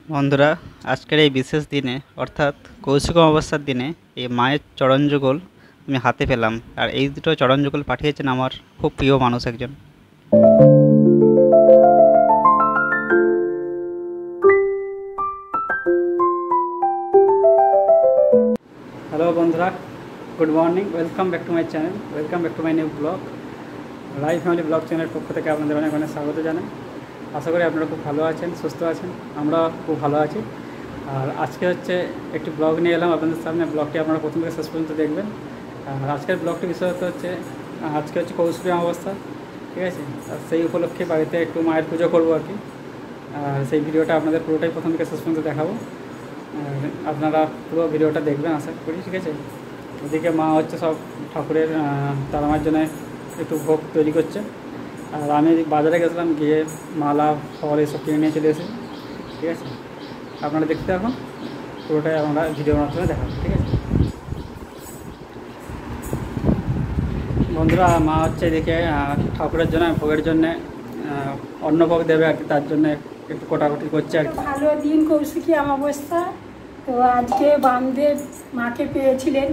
বন্ধুরা, আজকের এই বিশেষ দিনে অর্থাৎ কৌশিক অমাবস্যার দিনে এই মায়ের চরণ যুগল আমি হাতে পেলাম। আর এই দুটো চরণ যুগল পাঠিয়েছেন আমার খুব প্রিয় মানুষ একজন। হ্যালো বন্ধুরা, good morning, welcome back to my channel, welcome back to my new blog. Live family blog চ্যানেলের পক্ষ থেকে আপনাদের অনেক অনেক স্বাগত জানাই। আশা করি আপনারা খুব ভালো আছেন, সুস্থ আছেন, আমরা খুব ভালো আছি। আর আজকে হচ্ছে একটি ব্লগ নিয়ে এলাম আপনাদের সামনে। ব্লগটি আপনারা প্রথম থেকে শেষ পর্যন্ত দেখবেন। আর আজকের ব্লগটি বিষয়ত হচ্ছে আজকে হচ্ছে কৌশিক অমাবস্যা, ঠিক আছে। আর সেই উপলক্ষে বাড়িতে একটু মায়ের পুজো করবো আর কি। আর সেই ভিডিওটা আপনাদের পুরোটাই প্রথম থেকে শেষ পর্যন্ত দেখাবো। আপনারা পুরো ভিডিওটা দেখবেন আশা করি, ঠিক আছে। ওদিকে মা হচ্ছে সব ঠাকুরের তারা মায়ের জন্য একটু ভোগ তৈরি করছে। আর আমি বাজারে গেছিলাম, গিয়ে মালা ফল এসব কিনে নিয়ে চলে এসেছি, ঠিক আছে। আপনারা দেখতে থাকুন, পুরোটাই আমরা ভিডিওর মাধ্যমে দেখাবো, ঠিক আছে। বন্ধুরা, মা হচ্ছে এদিকে ঠাকুরের জন্য ভোগের জন্য অন্নভোগ দেবে আর কি, তার জন্য একটু কোটাকুটি করছে আর কি। ভালো দিন কৌশিকী অমাবস্যা। তো আজকে বামদেব মাকে পেয়েছিলেন,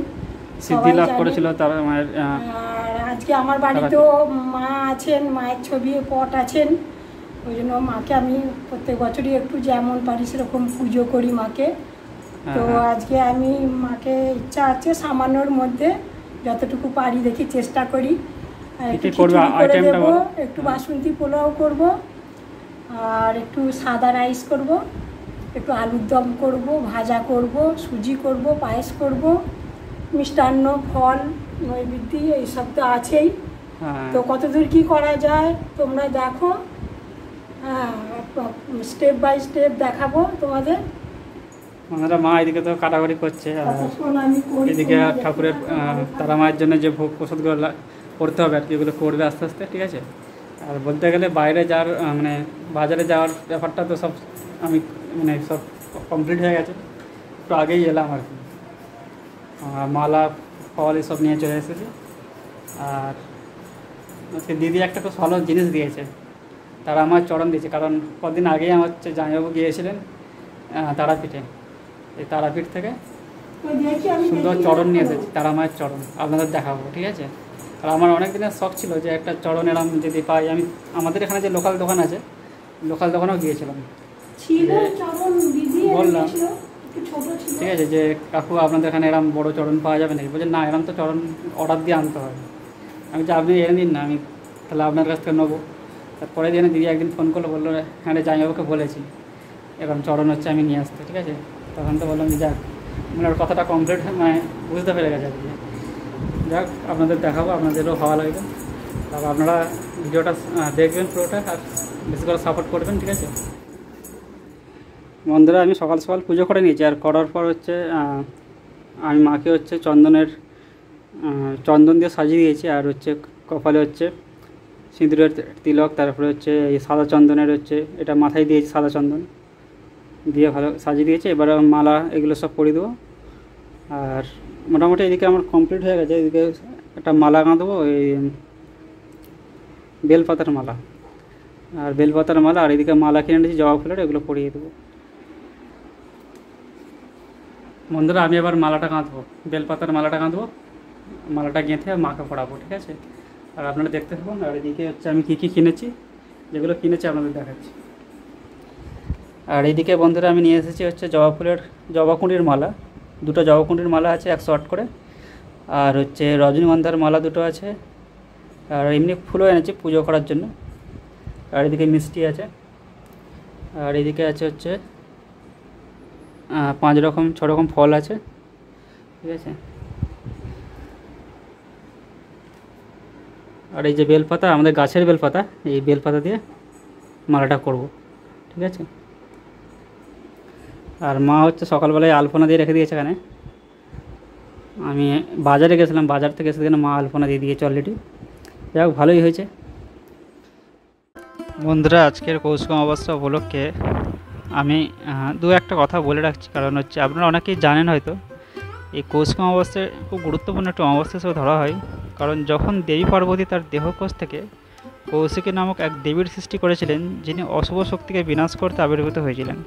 সিদ্ধি লাভ করেছিল তারা মায়ের। আর আজকে আমার বাড়িতেও মা আছেন, মায়ের ছবি পট আছেন। ওই জন্য মাকে আমি প্রত্যেক বছরই একটু যেমন পারি সেরকম পুজো করি মাকে। তো আজকে আমি মাকে ইচ্ছা আছে সামান্যর মধ্যে যতটুকু পারি দেখি চেষ্টা করি। একটু খিচুড়ি করে দেবো, একটু বাসন্তী পোলাও করব, আর একটু সাদা রাইস করব, একটু আলুর দম করব, ভাজা করব, সুজি করব, পায়েস করব, মিষ্টান্ন, ফল, নৈবেদ্য এইসব তো আছেই। তো কতদূর কি করা যায় তোমরা দেখো। হ্যাঁ, স্টেপ বাই স্টেপ দেখাবো তোমাদের। আমাদের মা এদিকে তো কাটাকাটি করছে, আর এদিকে ঠাকুরের তারা মায়ের জন্য যে ভোগ প্রসাদগুলো করতে হবে আর কি, এগুলো করবে আস্তে আস্তে, ঠিক আছে। আর বলতে গেলে বাইরে যাওয়ার মানে বাজারে যাওয়ার ব্যাপারটা তো সব আমি মানে সব কমপ্লিট হয়ে গেছে, একটু আগেই এলাম আর কি। মালা ফল এসব নিয়ে চলে এসেছি। আর আজকে দিদি একটা খুব ভালো জিনিস দিয়েছে, তারা আমার চরণ দিয়েছে। কারণ কদিন আগেই আমার হচ্ছে জামাইবাবু গিয়েছিলেন তারাপীঠে, এই তারাপীঠ থেকে সুন্দর চরণ নিয়ে এসেছি, তারা মায়ের চরণ আপনাদের দেখাবো, ঠিক আছে। আর আমার অনেক দিনের শখ ছিল যে একটা চরণ এরম যদি পাই। আমি আমাদের এখানে যে লোকাল দোকান আছে, লোকাল দোকানেও গিয়েছিলাম, বললাম ঠিক আছে যে কাকু আপনাদের এখানে এরম বড় চরণ পাওয়া যাবে নাকি। বলছে না, এরম তো চরণ অর্ডার দিয়ে আনতে হবে। আমি যে আপনি এনে দিন না, আমি তাহলে আপনার কাছ থেকে নেবো। তারপরে দিনে দিদি একদিন ফোন করলো, বললো হ্যাঁ রে, জামাইবাবুকে বলেছি এরকম চরণ হচ্ছে আমি নিয়ে আসতে, ঠিক আছে। তখন তো বললাম যে যাক, মানে ওর কথাটা কমপ্লিট মানে বুঝতে পেরে গেছে আর কি। যাক, আপনাদের দেখাবো, আপনাদেরও ভালো লাগবে। তারপর আপনারা ভিডিওটা দেখবেন পুরোটা, আর বেশি করে সাপোর্ট করবেন, ঠিক আছে। বন্ধুরা, আমি সকাল সকাল পুজো করে নিয়েছি। আর করার পর হচ্ছে আমি মাকে হচ্ছে চন্দন দিয়ে সাজিয়ে দিয়েছি। আর হচ্ছে কপালে হচ্ছে সিঁদুরের তিলক, তারপরে হচ্ছে এই সাদা চন্দনের হচ্ছে এটা মাথায় দিয়েছি, সাদা চন্দন দিয়ে ভালো সাজিয়ে দিয়েছি। এবার মালা এগুলো সব পরিয়ে দেবো। আর মোটামুটি এদিকে আমার কমপ্লিট হয়ে গেছে। এদিকে একটা মালা গাঁথবো, এই বেলপাতার মালা, আর বেলপাতার মালা। আর এদিকে মালা কিনে নিয়েছি জবা ফুলের, এগুলো পরিয়ে দেবো। বন্ধুরা, আমি এবার মালাটা গাঁথবো, বেলপাতার মালাটা গাঁথবো, মালাটা গেঁথে মাকে পড়াবো, ঠিক আছে। আর আপনারা দেখতে থাকুন। আর এদিকে হচ্ছে আমি কী কী কিনেছি, যেগুলো কিনেছি আপনাদের দেখাচ্ছি। আর এইদিকে বন্ধুরা আমি নিয়ে এসেছি হচ্ছে জবাকুঁড়ির মালা, দুটো জবাকুঁড়ির মালা আছে 108 করে। আর হচ্ছে রজনীগন্ধার মালা দুটো আছে। আর এমনি ফুলও এনেছি পুজো করার জন্য। আর এদিকে মিষ্টি আছে। আর এদিকে আছে হচ্ছে 5 রকম 6 রকম ফল আছে, ঠিক আছে। আর এই যে বেলপাতা, আমাদের গাছের বেলপাতা, এই বেলপাতা দিয়ে মালাটা করব, ঠিক আছে। আর মা হচ্ছে সকালবেলায় আলপনা দিয়ে রেখে দিয়েছে এখানে। আমি বাজারে গেছিলাম, বাজার থেকে এসে মা আলপনা দিয়ে দিয়েছে অলরেডি। যাক, ভালোই হয়েছে। বন্ধুরা, আজকের কৌশিক অমাবস্যা উপলক্ষে আমি দু একটা কথা বলে রাখছি। কারণ হচ্ছে আপনারা অনেকেই জানেন হয়তো, এই কৌশিক অমাবস্যা খুব গুরুত্বপূর্ণ একটি অমাবস্যা হিসেবে ধরা হয়। কারণ যখন দেবী পার্বতী তার দেহকোষ থেকে কৌশিকী নামক এক দেবীর সৃষ্টি করেছিলেন, যিনি অশুভ শক্তিকে বিনাশ করতে আবির্ভূত হয়েছিলেন।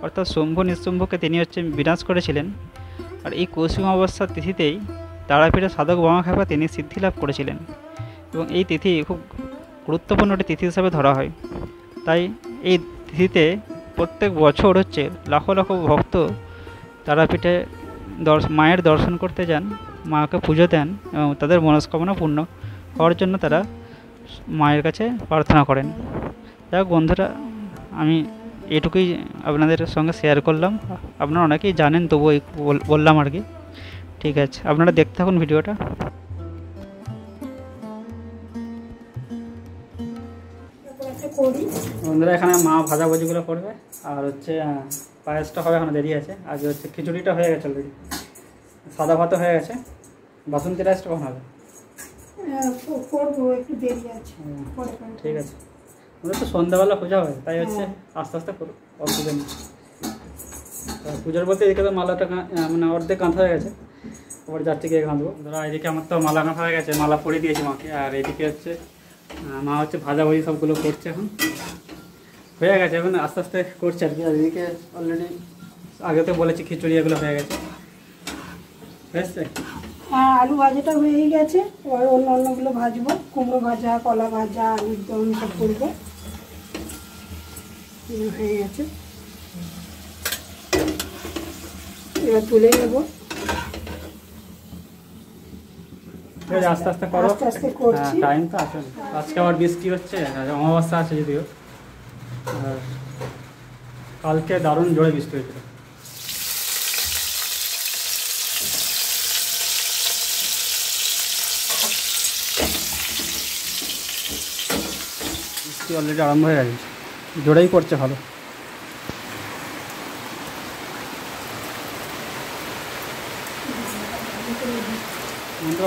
অর্থাৎ শম্ভু নিঃশম্ভুকে তিনি বিনাশ করেছিলেন। আর এই কৌশিক অমাবস্যার তিথিতেই তারাপীঠের সাধক বামাখ্যাপা তিনি সিদ্ধি লাভ করেছিলেন এবং এই তিথি খুব গুরুত্বপূর্ণ একটি তিথি হিসাবে ধরা হয়। তাই এই তিথিতে প্রত্যেক বছর লাখো লাখো ভক্ত তারাপীঠে মায়ের দর্শন করতে যান, মাকে পুজো দেন এবং তাদের মনস্কামনা পূর্ণ হওয়ার জন্য তারা মায়ের কাছে প্রার্থনা করেন। যাই হোক বন্ধুরা, আমি এটুকুই আপনাদের সঙ্গে শেয়ার করলাম। আপনারা অনেকেই জানেন, তবুও বললাম আর কি। ঠিক আছে, আপনারা দেখতে থাকুন ভিডিওটা। বন্ধুরা, এখানে মা ভাজাভুজিগুলো করবে আর পায়েসটা হবে, এখানে দেরি আছে। আজ খিচুড়িটা হয়ে গেছে অলরেডি, সাদা ভাতও হয়ে গেছে, বাসন্তী রাইসটা কখন হবে? ঠিক আছে, আমাদের তো সন্ধ্যাবেলা পূজা হয়, তাই আস্তে আস্তে করুন, অসুবিধা নেই। পুজোর বলতে এদিকে তো মালাটা মানে অর্ধেক কাঁথা হয়ে গেছে, ওপর যাচ্ছে গিয়ে কাঁধবো। ধরো এদিকে আমার তো মালা কাঁথা হয়ে গেছে, মালা পরে দিয়েছি মাকে। আর এদিকে মা ভাজাভুজি সবগুলো করছে, এখন হয়ে গেছে, এখন আস্তে আস্তে করছে আর কি। আর এদিকে অলরেডি আগে তো বলেছি খিচুড়ি এগুলো হয়ে গেছে, বুঝছে? হ্যাঁ, আলু ভাজাটা হয়ে গেছে, এবার অন্যগুলো ভাজবো। কুমড়ো ভাজা, কলা ভাজা, আলুর দম সব করবো, হয়ে গেছে। এবার তুলে নেবো, আস্তে আস্তে করো, আস্তে আস্তে করছি। টাইম তো আছে। আজকে আবার বৃষ্টি হচ্ছে, অমাবস্যা আছে যদিও, আর কালকে দারুণ জোরে বৃষ্টি হয়েছিল। বৃষ্টি অলরেডি আরম্ভ হয়ে গেছে, জোরেই পড়ছে ভালো।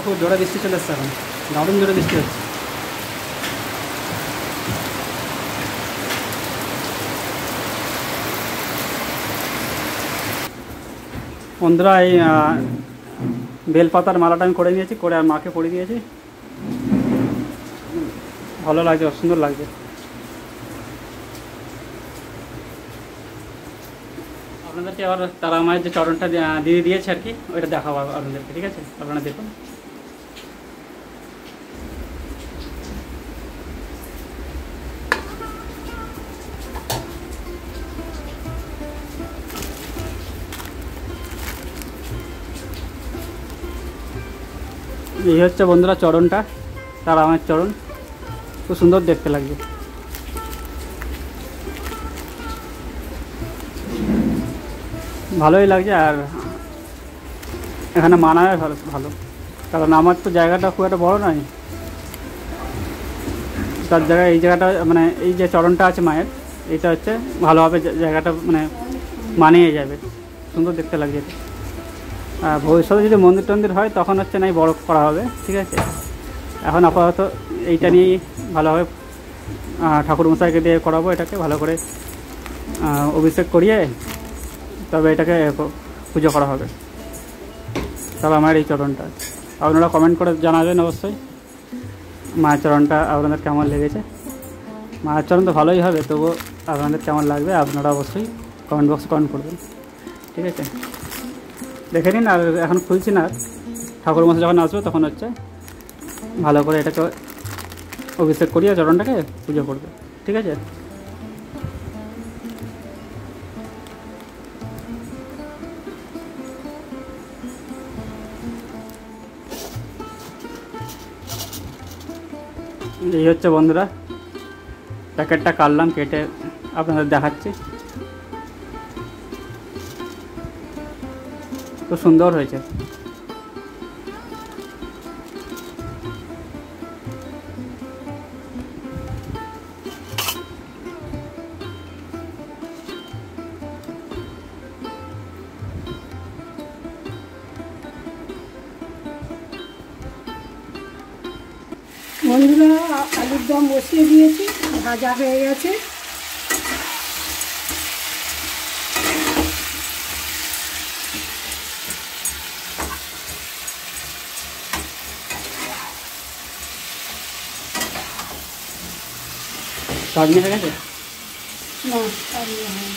খুব জোরে বৃষ্টি চলে এসছে, এখন দারুণ জোরে বৃষ্টি হচ্ছে। বন্ধুরা, এই বেলপাতার মালাটা আমি করে নিয়েছি, করে আর মাকে পরিয়ে দিয়েছি। ভালো লাগছে, সুন্দর লাগছে। আপনাদেরকে আবার তারা মায়ের যে চরণটা দিয়ে দিয়েছে আর কি, ওইটা দেখাবো আপনাদেরকে। ঠিক আছে, আপনারা দেখুন। এই বন্ধুরা চরণটা, তারা আমার চরণ, খুব সুন্দর দেখতে লাগবে। ভালোই লাগছে। আর এখানে মানায় ভালো, কারণ আমার তো জায়গাটা খুব একটা বড় নয়, তার জায়গায় এই জায়গাটা মানে এই যে চরণটা আছে মায়ের, এটা ভালোভাবে জায়গাটা মানে মানিয়ে যাবে, সুন্দর দেখতে লাগছে। আর ভবিষ্যতে যদি মন্দির টন্দির হয় তখন নাই বড় করা হবে। ঠিক আছে, এখন আপাতত এইটা নিয়েই ভালোভাবে ঠাকুরমশাইকে দিয়ে করাবো, এটাকে ভালো করে অভিষেক করিয়ে তবে এটাকে পুজো করা হবে। তবে আমার এই চরণটা আপনারা কমেন্ট করে জানাবেন অবশ্যই, মায়ের চরণটা আপনাদের কেমন লেগেছে। মায়ের চরণ তো ভালোই হবে, তবুও আপনাদের কেমন লাগবে আপনারা অবশ্যই কমেন্ট বক্সে কমেন্ট করবেন। ঠিক আছে, দেখে নিন। আর এখন খুলছি না, ঠাকুরমশাই যখন আসবে তখন ভালো করে এটাকে অভিষেক করিয়ে চরণটাকে পুজো করবে। ঠিক আছে, এই বন্ধুরা প্যাকেটটা কাটলাম, কেটে আপনাদের দেখাচ্ছি। খুব সুন্দর হয়েছে। বন্ধুরা, আলুর দম বসিয়ে দিয়েছি, ভাজা হয়ে গেছে। চাটনি হয়ে গেছে? না, চাটনি হয়নি।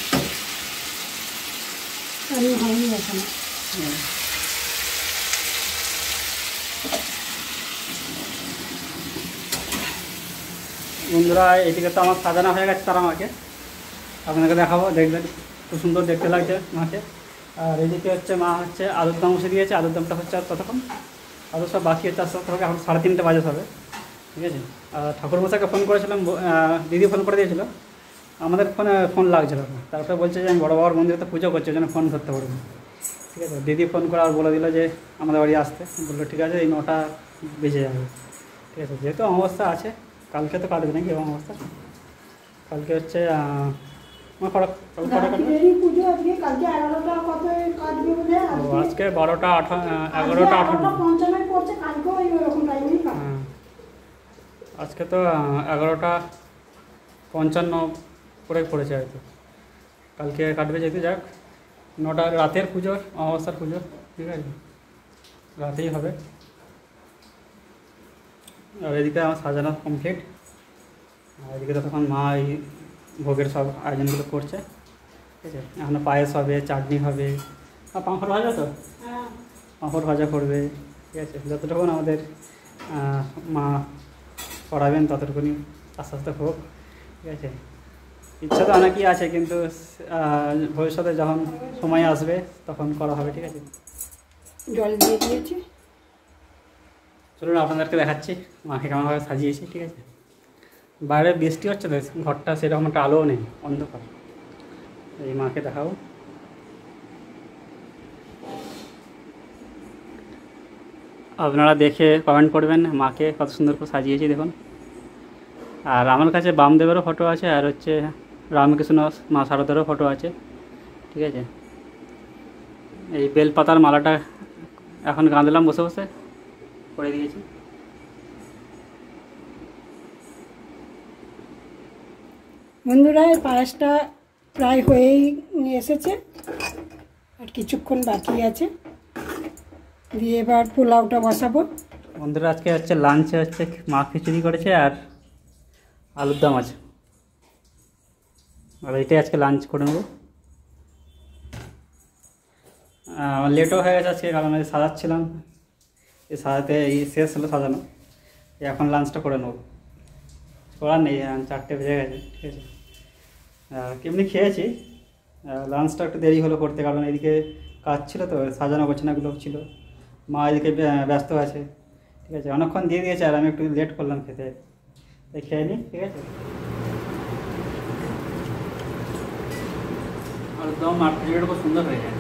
আমি হয়নি এখন। বন্ধুরা এদিকে তো আমার সাজানো হয়ে গেছে তারা মাকে, আপনাকে দেখাবো, দেখবেন খুব সুন্দর দেখতে লাগছে মাকে। আর এদিকে হচ্ছে মা হচ্ছে আলুর দম বসে দিয়েছে, আলুর দমটা হচ্ছে আর ততক্ষণ আলু সব বাকি হচ্ছে, আস্তে আস্তে হবে, এখন 3:30 বাজে হবে, ঠিক আছে। আর ঠাকুরমশাইকে ফোন করেছিলাম, দিদি ফোন করে দিয়েছিল, আমাদের ফোন লাগছিল না, তারপরে বলছে যে আমি বড় বাবার মন্দিরে তো পুজো করছি, ওই জন্য ফোন ধরতে পারবো না, ঠিক আছে। দিদি ফোন করে আর বলে দিল যে আমাদের বাড়ি আসতে, বললো ঠিক আছে এই 9টা বেজে যাবে, ঠিক আছে। যেহেতু অমাবস্যা আছে, কালকে তো কাটবে নাকি অমাবস্যা, কালকে হচ্ছে আজকে 12টা 11টা 18, আজকে তো 11:55 করে পড়েছে হয়তো, কালকে কাটবে যেহেতু, যাক 9টা রাতের পুজো, অমাবস্যার পুজো, ঠিক আছে, রাতেই হবে। আর এদিকে আমার সাজানো কমপ্লিট, আর এদিকে তখন মা এই ভোগের সব আয়োজনগুলো করছে, ঠিক আছে। এখনও পায়েস হবে, চাটনি হবে, আর পাঁপড় ভাজা, তো পাঁপড় ভাজা করবে, ঠিক আছে। যতটুকুন আমাদের মা করাবেন ততটুকুনি আস্তে আস্তে হোক, ঠিক আছে। ইচ্ছা তো অনেকই আছে, কিন্তু ভবিষ্যতে যখন সময় আসবে তখন করা হবে, ঠিক আছে। জল দিয়ে দিয়েছি, চলুন আপনাদেরকে দেখাচ্ছি মাকে কেমনভাবে সাজিয়েছি, ঠিক আছে। বাইরে বৃষ্টি হচ্ছে তো, ঘরটা সেরকম একটা আলোও নেই, অন্ধকার, এই মাকে দেখাও। আপনারা দেখে কমেন্ট করবেন মাকে কত সুন্দর করে সাজিয়েছি দেখুন। আর আমার কাছে বামদেবেরও ফটো আছে, আর হচ্ছে রামকৃষ্ণ মা শারদারও ফটো আছে, ঠিক আছে। এই বেলপাতার মালাটা এখন গাঁদলাম বসে বসে, করে দিয়েছি। বন্ধুরা এই পায়েসটা প্রায় হয়েই এসেছে, আর কিছুক্ষণ বাকি আছে, দিয়ে এবার পোলাওটা বসাবো। বন্ধুরা আজকে হচ্ছে লাঞ্চে হচ্ছে মা খিচুড়ি করেছে আর আলুর দম আছে, আর এটাই আজকে লাঞ্চ করে নেবো। আমার লেটও হয়ে গেছে আজকে, কারণ আমি সাজাচ্ছিলাম, এই সাজাতে এই শেষ হলো সাজানো, এখন লাঞ্চটা করে নেবো, করার নেই, 4টে বেজে গেছে, ঠিক আছে। কেমনি খেয়েছি, লাঞ্চটা একটু দেরি হলো করতে, কারণ এদিকে কাজ ছিল তো, সাজানো গোছানোগুলো ছিল, মা এদিকে ব্যস্ত আছে, ঠিক আছে। অনেকক্ষণ দিয়ে দিয়েছে আর আমি একটু লেট করলাম খেতে, তাই খেয়ে নিই, ঠিক আছে। আর একদম আর খিচুড়িটা খুব সুন্দর হয়ে যায়,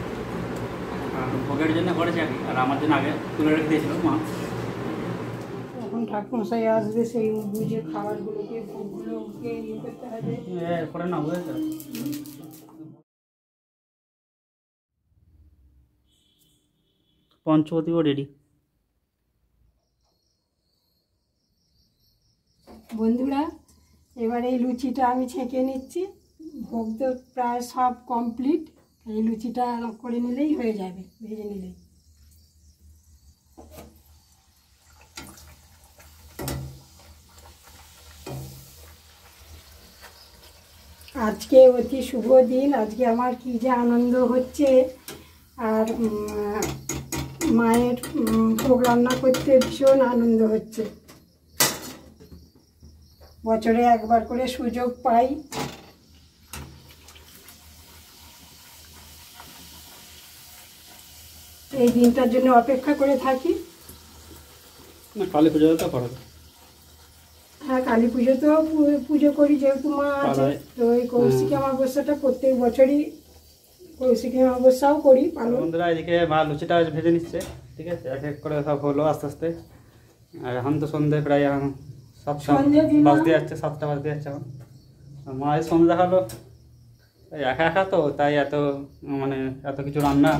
আর ভোগের জন্য করেছে আর কি, আর আমার জন্য আগে তুলে রেখে দিয়েছিল মা। এখন ঠাকুমশাই আসবে, সেই বুঝে খাবারগুলোকে ভোগগুলোকে ইয়ে করতে হবে, করে না বুঝেছো। পঞ্চবতীও রেডি। বন্ধুরা এবার এই লুচিটা আমি ছেঁকে নিচ্ছি, ভোগ তো প্রায় সব কমপ্লিট, এই লুচিটা করে নিলেই হয়ে যাবে, ভেজে নিলেই। আজকে অতি শুভ দিন, আজকে আমার কি যে আনন্দ হচ্ছে, আর মায়ের ভোগ রান্না করতে ভীষণ আনন্দ হচ্ছে। বছরে একবার করে সুযোগ পাই, এই দিনটার জন্য অপেক্ষা করে থাকি। না কালী পুজো তো করো? হ্যাঁ কালী পুজো তো পুজো করি, যেহেতু মা আছে, তো এই কৌশিকী অমাবস্যাটা প্রত্যেক বছরই কৌশিকী অমাবস্যাও করি পালন। বন্ধুরা এদিকে মা লুচিটা ভেজে নিচ্ছে, ঠিক আছে, এক এক করে সব হলো আস্তে আস্তে। আর এখন তো সন্ধ্যে প্রায়, এখন 7টা বাজতে যাচ্ছে, 7টা বাজতে যাচ্ছে এখন। মা এই সন্ধ্যা হলো, একা একা তো তাই এত মানে এত কিছু রান্না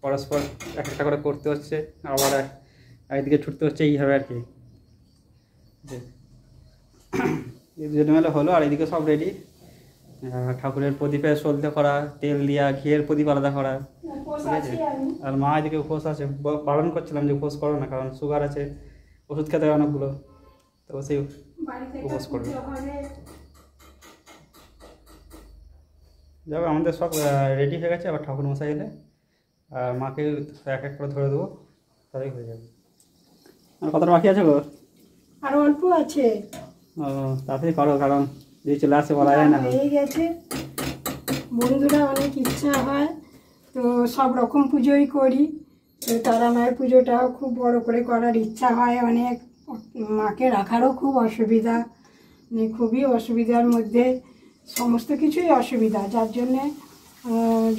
পরস্পর এক একটা করে করতে হচ্ছে, আবার একদিকে ছুটতে হচ্ছে, এইভাবে আর কি। মেলে হলো, আর এদিকে সব রেডি, ঠাকুরের প্রদীপে সলতে করা, তেল দিয়া ঘিয়ের প্রদীপ আলাদা করা, ঠিক আছে। আর মা এদিকে উপোস আছে, বারণ করছিলাম যে উপোস করো না, কারণ সুগার আছে, ওষুধ খেতে হয় অনেকগুলো, তো সেই উপোস করবে। যাক আমাদের সব রেডি হয়ে গেছে, আবার ঠাকুর মশাই এলে আর মাকে এক এক করে ধরে দেবো, তাহলেই হয়ে যাবে। আর কতটা বাকি আছে গো? আর অল্প আছে। ও তাড়াতাড়ি করো, কারণ যদি চলে আসে বলা যায় না। হয়ে গেছে। বন্ধুরা অনেক ইচ্ছা হয়, তো সব রকম পুজোই করি, তো তারা মায়ের পুজোটাও খুব বড় করে করার ইচ্ছা হয় অনেক। মাকে রাখারও খুব অসুবিধা, মানে খুবই অসুবিধার মধ্যে, সমস্ত কিছুই অসুবিধা, যার জন্যে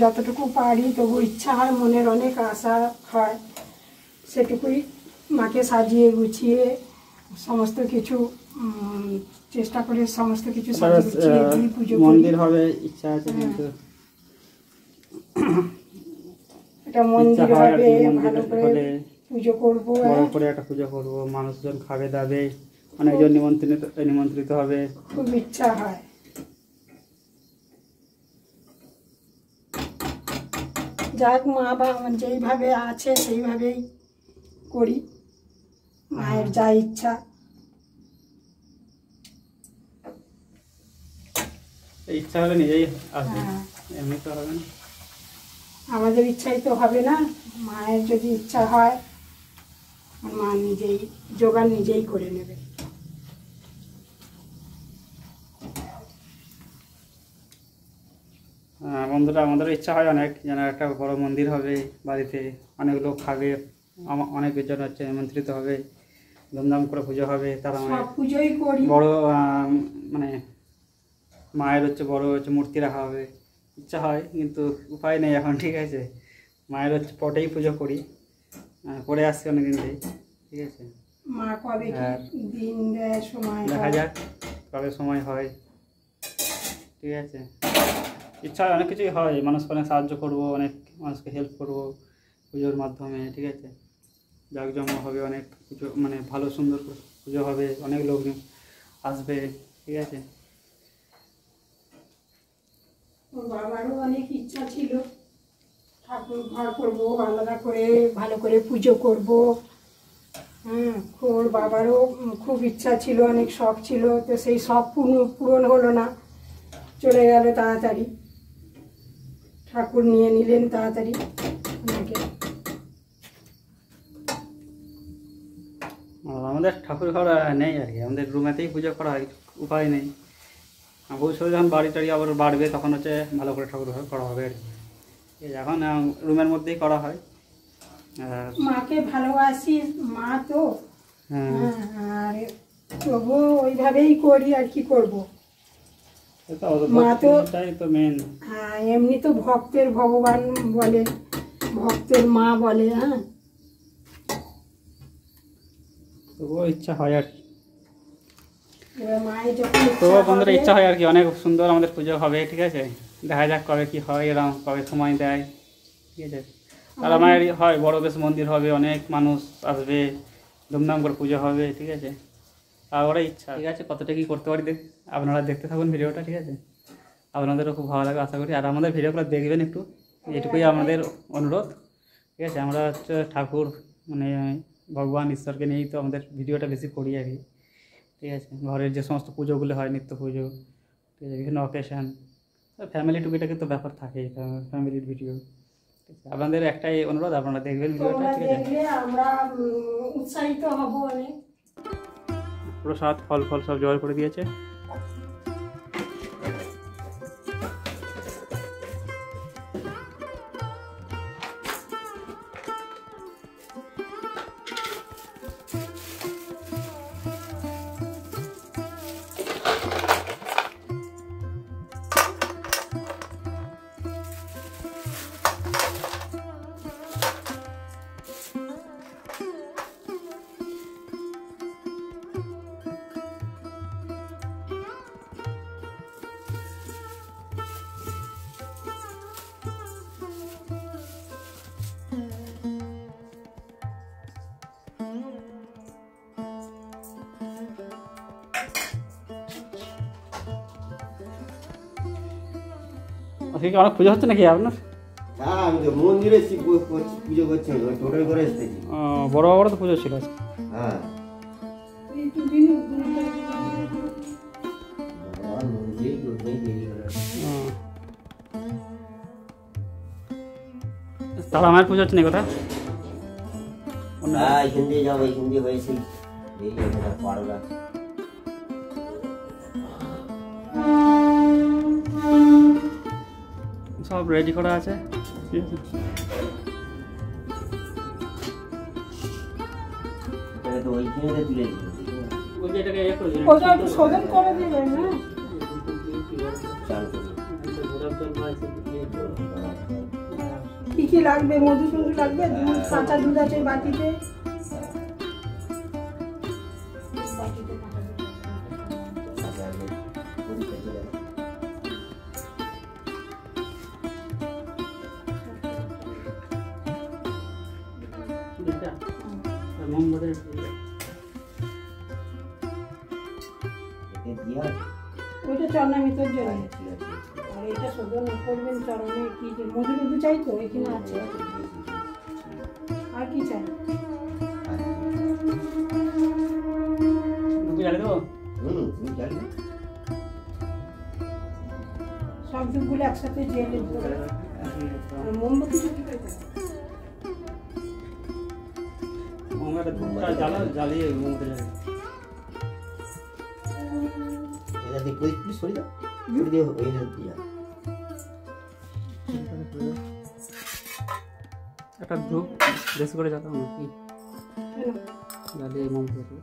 যতটুকু পারি তবু ইচ্ছা হয়, মনের অনেক আশা হয়, সেটুকুই মাকে সাজিয়ে গুছিয়ে সমস্ত কিছু চেষ্টা করে সমস্ত কিছু সাজিয়ে গুছিয়ে দিই, পুজো করি। মন্দির হবে ইচ্ছা আছে, কিন্তু একটা মন্দির হবে, ভালো করে পুজো করবো, বড় করে একটা পুজো করবো, মানুষজন খাবে দাবে, অনেকজন নিমন্ত্রিত হবে, খুব ইচ্ছা হয়। যাক, মা বা যেইভাবে আছে সেইভাবেই করি, মায়ের যা ইচ্ছা। ইচ্ছা হলে নিজেই আসবে, হ্যাঁ, এমনি তো হবে না। আমাদের ইচ্ছাই তো হবে না, মায়ের যদি ইচ্ছা হয় মা নিজেই জোগাড় নিজেই করে নেবে। বন্ধুরা, আমাদেরও ইচ্ছা হয় অনেক, যেন একটা বড় মন্দির হবে বাড়িতে, অনেক লোক খাবে, অনেকের জন্য হচ্ছে নিমন্ত্রিত হবে, ধুমধাম করে পুজো হবে, তারা সব পুজোই করি। বড় মানে মায়ের হচ্ছে বড় হচ্ছে মূর্তি রাখা হবে, ইচ্ছা হয়, কিন্তু উপায় নেই এখন, ঠিক আছে। মায়ের হচ্ছে পটেই পুজো করি, করে আসছি অনেকদিন থেকে, ঠিক আছে। মা কবে কি দিন দেয়, সময় দেখা হয়। যাক কবে সময় হয়, ঠিক আছে। ইচ্ছা হয় অনেক কিছুই হয়, মানুষকে অনেক সাহায্য করবো, অনেক মানুষকে হেল্প করবো পুজোর মাধ্যমে, ঠিক আছে। জাঁকজমক হবে, অনেক পুজো মানে ভালো সুন্দর পুজো হবে, অনেক লোক আসবে, ঠিক আছে। ওর বাবারও অনেক ইচ্ছা ছিল ঠাকুর ঘর করবো, আলাদা করে ভালো করে পুজো করব। ওর বাবারও খুব ইচ্ছা ছিল, অনেক শখ ছিল, তো সেই শখ পূরণ হলো না, চলে গেল তাড়াতাড়ি, ঠাকুর নিয়ে নিলেন তাড়াতাড়ি ওনাকে। আমাদের ঠাকুর ঘর নেই আর কি, আমাদের রুমেতেই পুজো করা হয়, উপায় নেই। ভবিষ্যতে যখন বাড়ি টাড়ি আবার বাড়বে তখন হচ্ছে ভালো করে ঠাকুর ঘর করা হবে আর কি। এখন রুমের মধ্যেই করা হয়। মাকে ভালোবাসি, মা তো, আর তবুও ওইভাবেই করি, আর কি করব। মা তো মেন, এমনি তো ভক্তের ভগবান বলে, ভক্তের মা বলে। তবুও ইচ্ছা হয় আর কি, মায়ের যখন তো বন্ধুরা ইচ্ছা হয় আর কি, অনেক সুন্দর আমাদের পুজো হবে, ঠিক আছে। দেখা যাক কবে কি হয়, এরকম কবে সময় দেয়, ঠিক আছে। আর আমার হয় বড় বেশ মন্দির হবে, অনেক মানুষ আসবে, ধুমধাম করে পুজো হবে, ঠিক আছে। আর ওরা ইচ্ছা, ঠিক আছে, কতটা কী করতে পারি আপনারা দেখতে থাকুন ভিডিওটা, ঠিক আছে। আপনাদেরও খুব ভালো লাগবে আশা করি, আর আমাদের ভিডিওগুলো দেখবেন একটু, এটুকুই আমাদের অনুরোধ, ঠিক আছে। আমরা হচ্ছে ঠাকুর মানে ভগবান ঈশ্বরকে নিয়েই তো আমাদের ভিডিওটা বেশি করি আর কি, ঠিক আছে। ঘরের যে সমস্ত পুজোগুলো হয়, নিত্য পুজো, ঠিক আছে, বিভিন্ন অকেশান, ফ্যামিলি টুকিটাকে তো ব্যাপার থাকেই, ফ্যামিলির ভিডিও, ঠিক আছে। আপনাদের একটাই অনুরোধ, আপনারা দেখবেন ভিডিওটা, ঠিক আছে। আমরা উৎসাহিত হব অনেক। প্রসাদ ফল সব জোগাড় করে দিয়েছে। আজকে অনেক পুজো হচ্ছে নাকি আপনার? হ্যাঁ, আমি তো মন্দিরে পুজো করছি, টোটাল করে এসেছি। বড় বড় তো পুজো ছিল আজকে। হ্যাঁ, ও তারা আমার পুজো হচ্ছে না কথা এখান দিয়ে যাবো, এখান দিয়ে হয়েছে পারো না। সব রেডি করা আছে, ঠিক আছে। তো ওইখানে তুলে ওটা একটু শোধন করে দিবেন না। কি কি লাগবে? মধু টধু লাগবে, দুধ, কাঁচা দুধ আছে বাটিতে। ওইটা চরণামৃতর জন্য, আর এটা শোধন করবেন চরণে। কি মধু টধু চাই তো এখানে আছে, আর কি চাই? সব দুধগুলো একসাথে জেলে মোমবাতি জ্বালিয়ে একটা ধূপ বেশি করে জ্বালাও নাকি, জ্বালিয়ে মোমবাতি।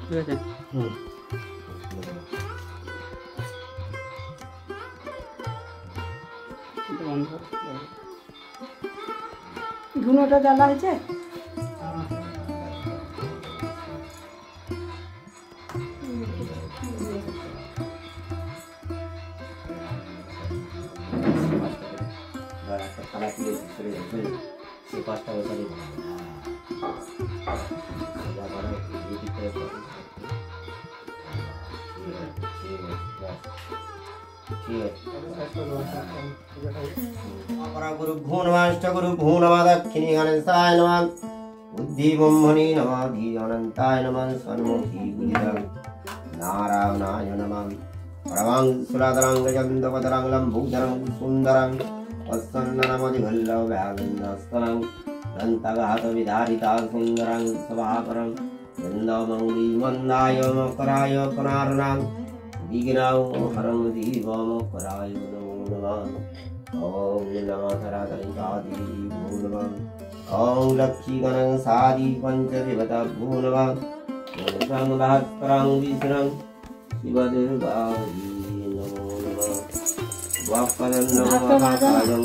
ঠিক আছে। ধুনোটা জ্বালা হয়েছে। गुरुभ्यो नमः दक्षिणी गणेशाय नमः बुद्धि ब्रह्मणि नमः धी अनंताय नमः सन्मुखी बुद्धिदं नारायणाय नमः परमं सुराधरं गजन्दपदरं लम्बोदरं सुन्दरं वत्सन्ननमधिवल्लभव्यागन्दस्तरं दन्तघातविधारिता सुन्दरं सभाकरं वृन्दमौली मन्दाय मकराय पुनारणां विघ्नां हरं दीपमकराय नमो नमः। ओम नमः धराधरिकादि भो नमः। ओम लक्ष्मी गणसादि पंचदेवता भो नमः। ओम भास्करं विष्णुं शिवदेवाय नमो नमः। वाक्पदं नमः कायं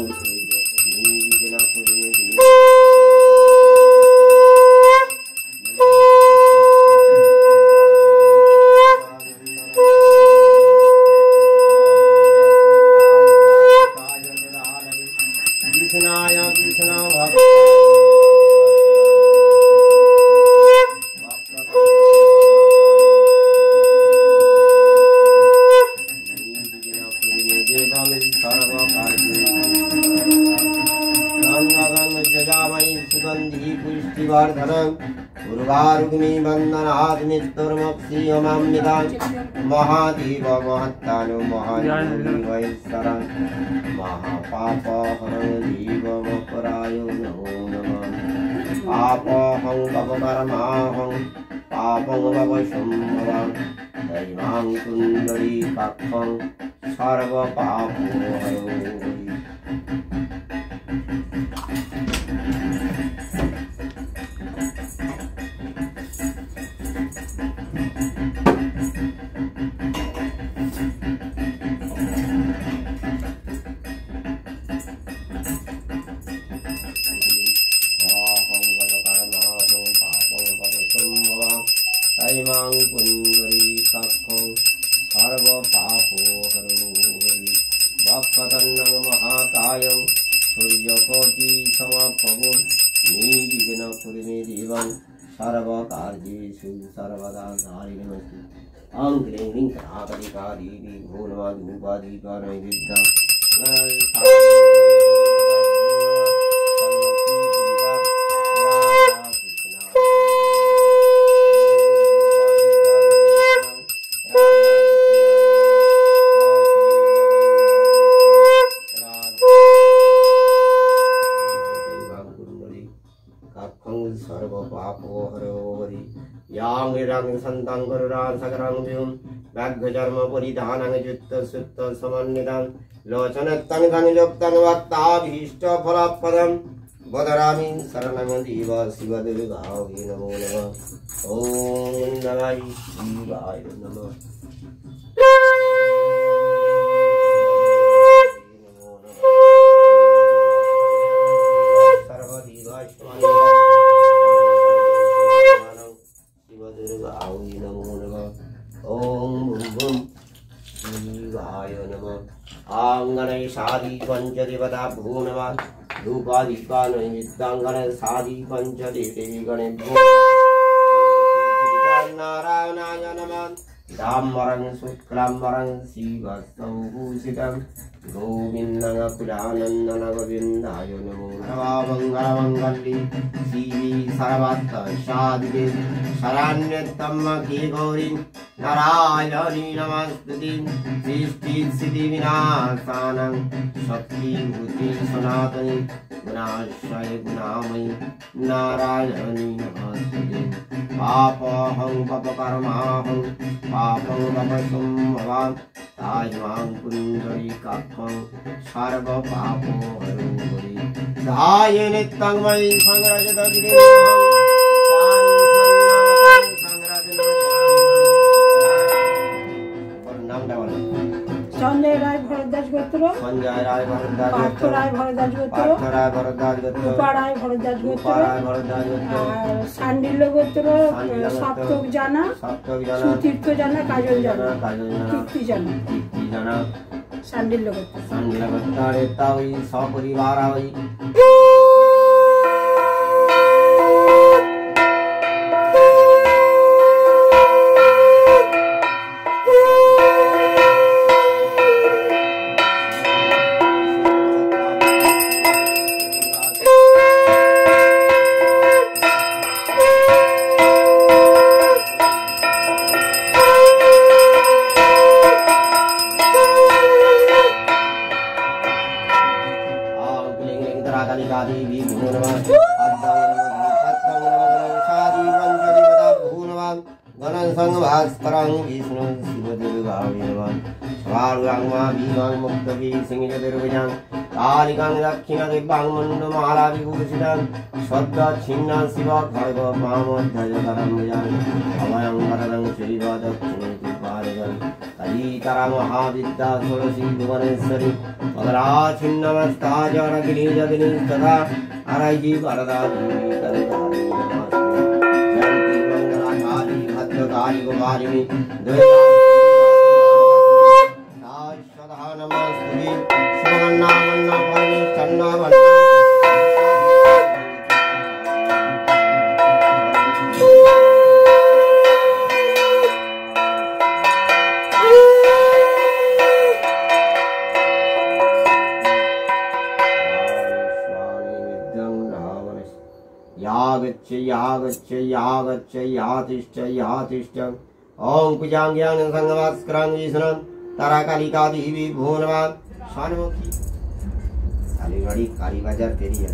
महादेव महत्तानो महादेवैश्वरं महापापहरं जीवमपराय नमो नमः। पापहं पापकर्माहं पापं भवशम्भवं दैवां कुण्डलीकाक्षं सर्वपापोहरो सर्वकार्येषु सर्वदा धारिणमस्तु। ओं क्लीं क्लीं कथाकलिकादेवी भो नमः धूपादीपनैवेद्यं संतं करुणां सकरं व्योम व्याघ्रचर्म परिधानं युक्त सुप्त समन्वितं लोचनत्तं गणयोक्तं वक्ताभीष्टफलप्रदं वदरामि शरणमदेव शिवदुर्गायै नमो नमः। ॐ नमः शिवाय नमः। आंगणैषादि पंचदेवता भो नमः धूपादीपानैवेद्याङ्गण सादि पंचदेवे गणेभ्यो नारायणाय नमः। दाम्बरं शुक्लाम्बरं शिवसंभूषितं गोविन्दं पुरानन्दं गोविन्दाय नमो नमः। मङ्गलमङ्गले शिवे सर्वार्थसाधिके शरण्यत्र्यम्बके गौरी नारायणी नमस्तुते। सृष्टिस्थितिविनाशानं शक्तिभूते सनातनी गुणाश्रय गुणामयी नारायणी नमस्तुते। पापहं पापकर्माहं पापं पापसंभवान् तायमां पुण्डरीकाक्षं सर्वपापोहरो हरि। ध्याये नित्यं मयि संजय राय भरद्वाज गोत्र, संजय राय भरद्वाज पार्थ राय भरद्वाज गोत्र, रूपा राय भरद्वाज गोत्र, शांडिल्य गोत्र, सप्तक जाना, सुतीर्थ जाना, काजल जाना, कीर्ति जाना, शांडिल्य गोत्र। शांडिल्य गोत्र तावई सपरिवार आवई भास्करं विष्णु शिवदुर्गाय नमः। स्वारुरांगमा भीमां मुक्तवी सिंहजदुर्भुजां कालिकां दक्षिणदिव्यां मण्डमाला विभूषितां श्रद्धाच्छिन्ना शिव खड्ग पामध्वजकरं भुजां अभयं वरदं श्रीव दक्षिणेतिपारजं कलीकरा महाविद्या षोडशी भुवनेश्वरी मकराच्छिन्नमस्ता जगगिनी जगिनी तथा अरयि वरदा देवी कलिकाली काली कुमारिणी सदा नमस्ते शिवन्नामन्ना परमेश्वरन्नामन्ना यातिष्ठ ओं कुजांग्यां संगमास्करां विष्णुं ताराकालिका देवी भो नमः। शानमुखी साली बड़ी काली बाजार तेरी है।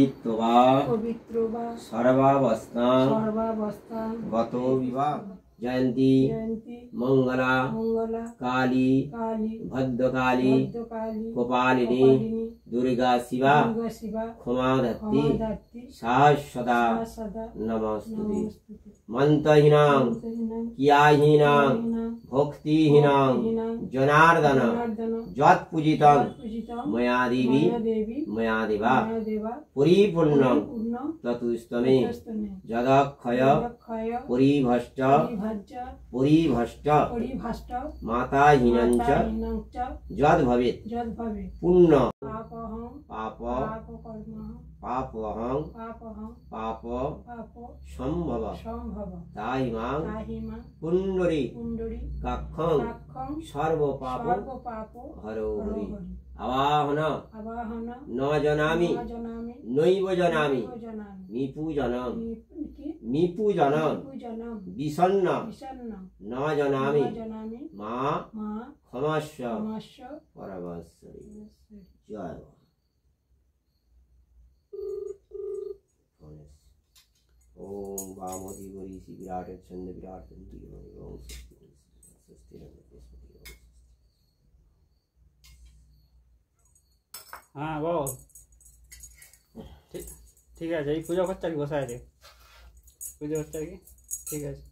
পবিত্র বা সর্বাবস্থান গত বিবাহ জয়ন্তী মঙ্গলা কালী ভদ্রকালী কপালিনী দুর্গা শিবা ক্ষমাধত্তি শাশ্বতা নমস্তুতে মন্ত্রহীনাং ক্রিয়াহীনাং ভক্তিহীনাং জনার্দন যৎ পূজিতং ময়া দেবী ময়া দেবা পরিপূর্ণং ততুস্তমে যদক্ষয় পরিভষ্ট মাতাহীনঞ্চ যদ ভবেৎ পুণ্য পাপহং পাপ সম্ভব তাহিমাং পুণ্ডরী কাক্ষং সর্বপাপ হরো হরি আবাহন ন জনামি নৈব জনামি নিপূজনম বিষণ্ণ ন জনামি মা ক্ষমস্ব পরমেশ্বরী জয় মা। ओम वामोदी गरीसी विराट छंद विराट दंती ओम स्वस्ति हाँ বল ঠিক আছে এই পূজা করতে আর কি বসে আছে পূজা করতে আর কি ঠিক আছে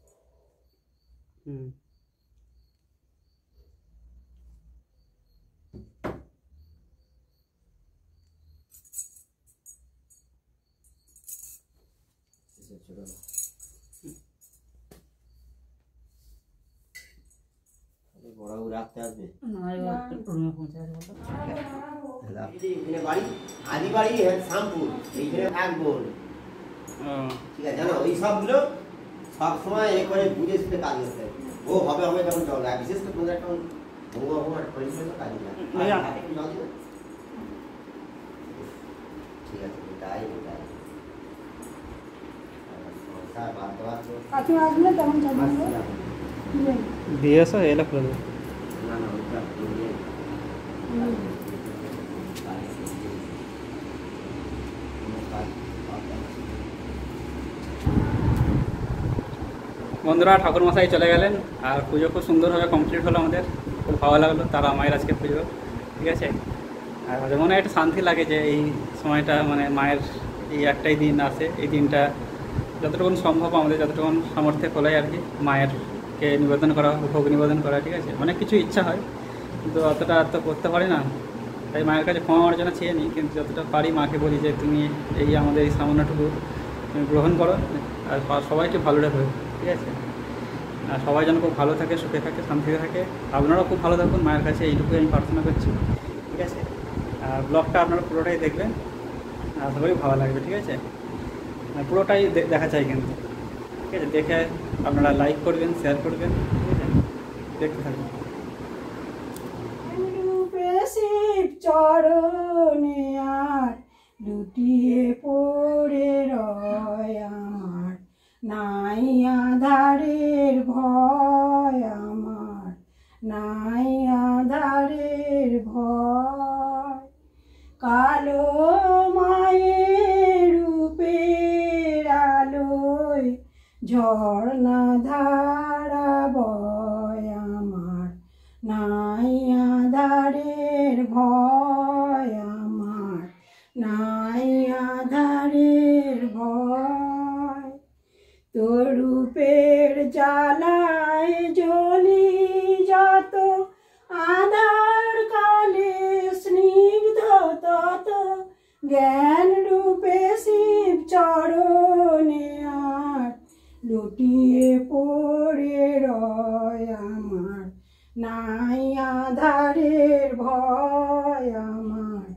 বড় রাখতে আসবে আদি বাড়ি শ্যামপুর এইখানে থাকবো ঠিক আছে জানো ওই সবগুলো সব সময় এ করে বুঝে শুনে কাজ করতে ও হবে হবে তখন চল বিশেষ করে তোমাদের এখন কাজ ঠিক আছে তাই দিয়ে আসো এলা করে দেবো না না ওইটা বন্ধুরা ঠাকুর মশাই চলে গেলেন আর পুজো খুব সুন্দরভাবে কমপ্লিট হলো আমাদের খুব ভালো লাগলো তারা মায়ের আজকে পুজো ঠিক আছে আর মনে একটা শান্তি লাগে যে এই সময়টা মানে মায়ের এই একটাই দিন আসে এই দিনটা যতটুকু সম্ভব আমাদের যতটুকু সামর্থ্যে খোলাই আর কি মায়েরকে নিবেদন করা ভোগ নিবেদন করা ঠিক আছে অনেক কিছু ইচ্ছা হয় কিন্তু অতটা তো করতে পারি না তাই মায়ের কাছে ক্ষমা অর্জনা চেয়ে নিই কিন্তু যতটা পারি মাকে বলি যে তুমি এই আমাদের এই সামান্যটুকু তুমি গ্রহণ করো আর সবাইকে ভালো রাখো ঠিক আছে আর সবাই যেন খুব ভালো থাকে সুখে থাকে শান্তিতে থাকে আপনারাও খুব ভালো থাকুন মায়ের কাছে এইটুকুই আমি প্রার্থনা করছি ঠিক আছে আর ব্লগটা আপনারা পুরোটাই দেখবেন আশা করি ভালো লাগবে ঠিক আছে পুরোটাই দেখা চাই কিন্তু ঠিক আছে দেখে আপনারা লাইক করবেন শেয়ার করবেন ঠিক আছে দেখতে থাকুন শিব চরণে আর লুটিয়ে পড়ে রয় আমার নাই আধারের ভয় আমার নাই আধারের ভয় কালো মায়ের রূপের আলোয় ঝর্ণা ধারা বয় আমার নাই আধারের ভয় আমার নাই আধারের ভয় তোর রূপের জ্বালায় জ্বলি যত আধার কালে স্নিগ্ধ তত জ্ঞান রূপে শিব চরণে আর লুটিয়ে পড়ে রয় আমার নাই আধারের ভয় আমার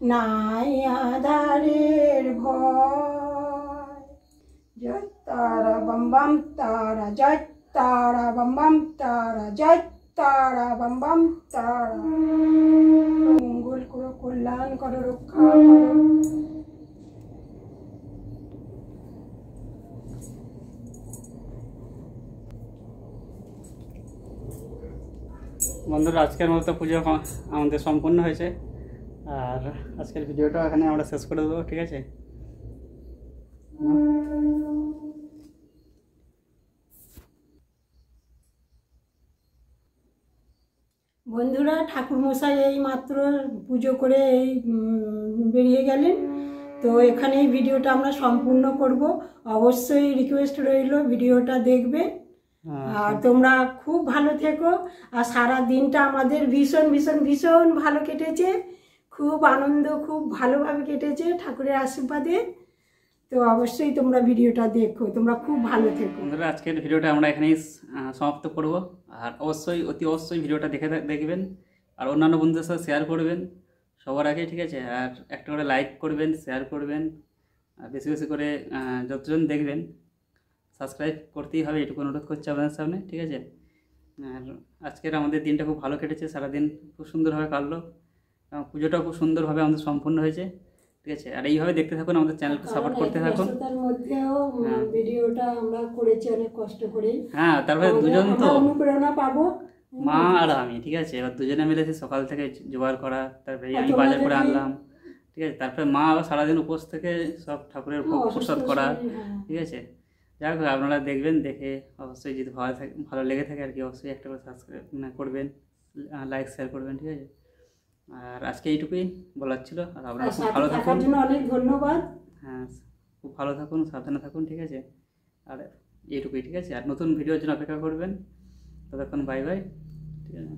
নাই আধারের ভয় জয় তারা বম বম তারা জয় তারা বম বম তারা জয় তারা বম বম তারা মঙ্গল করো কল্যাণ করো রক্ষা করো বন্ধুরা আজকের মতো পুজো আমাদের সম্পূর্ণ হয়েছে আর আজকের ভিডিওটা এখানে আমরা শেষ করে দেবো ঠিক আছে বন্ধুরা, ঠাকুরমশাই এই মাত্র পুজো করে এই বেরিয়ে গেলেন। তো এখানেই ভিডিওটা আমরা সম্পূর্ণ করব। অবশ্যই রিকোয়েস্ট রইল ভিডিওটা দেখবে। আর তোমরা খুব ভালো থেকো। আর সারা দিনটা আমাদের ভীষণ ভীষণ ভীষণ ভালো কেটেছে, খুব আনন্দ, খুব ভালোভাবে কেটেছে ঠাকুরের আশীর্বাদে। তো অবশ্যই তোমরা ভিডিওটা দেখো, তোমরা খুব ভালো থেকো। বন্ধুরা, আজকের ভিডিওটা আমরা এখানেই সমাপ্ত করব। আর অবশ্যই অতি অবশ্যই ভিডিওটা দেখবেন, আর অন্যান্য বন্ধুদের সাথে শেয়ার করবেন সবার আগে, ঠিক আছে? আর একটা করে লাইক করবেন, শেয়ার করবেন, আর বেশি বেশি করে যতজন দেখবেন সাবস্ক্রাইব করতেই হবে, এটুকু অনুরোধ করছি আপনাদের সামনে, ঠিক আছে? আর আজকের আমাদের দিনটা খুব ভালো কেটেছে, সারাদিন খুব সুন্দরভাবে কাটলো, পুজোটাও খুব সুন্দরভাবে আমাদের সম্পূর্ণ হয়েছে, ঠিক আছে? আর এইভাবে দেখতে থাকুন, আমাদের চ্যানেলকে সাপোর্ট করতে থাকুন। তার মধ্যেও ভিডিওটা আমরা করেছি অনেক কষ্ট করে। হ্যাঁ, তারপরে দুজন তো অনুপ্রেরণা পাবো, মা আর আমি, ঠিক আছে? এবার দুজনে মিলে সকাল থেকে জোগাড় করা, তারপরে আমি বাজার করে আনলাম, ঠিক আছে? তারপরে মা আবার সারাদিন উপোস থেকে সব ঠাকুরের ভোগ প্রসাদ করা, ঠিক আছে? যাই হোক, আপনারা দেখবেন, দেখে অবশ্যই যদি ভালো লেগে থাকে আর কি, অবশ্যই একটা করে সাবস্ক্রাইব করবেন, লাইক শেয়ার করবেন, ঠিক আছে? আর আজকে এইটুকুই বলার ছিল। আর আপনারা খুব ভালো থাকুন, অনেক ধন্যবাদ। হ্যাঁ, খুব ভালো থাকুন, সাবধানে থাকুন, ঠিক আছে? আর এইটুকুই, ঠিক আছে? আর নতুন ভিডিওর জন্য অপেক্ষা করবেন। ততক্ষণ বাই বাই, ঠিক আছে?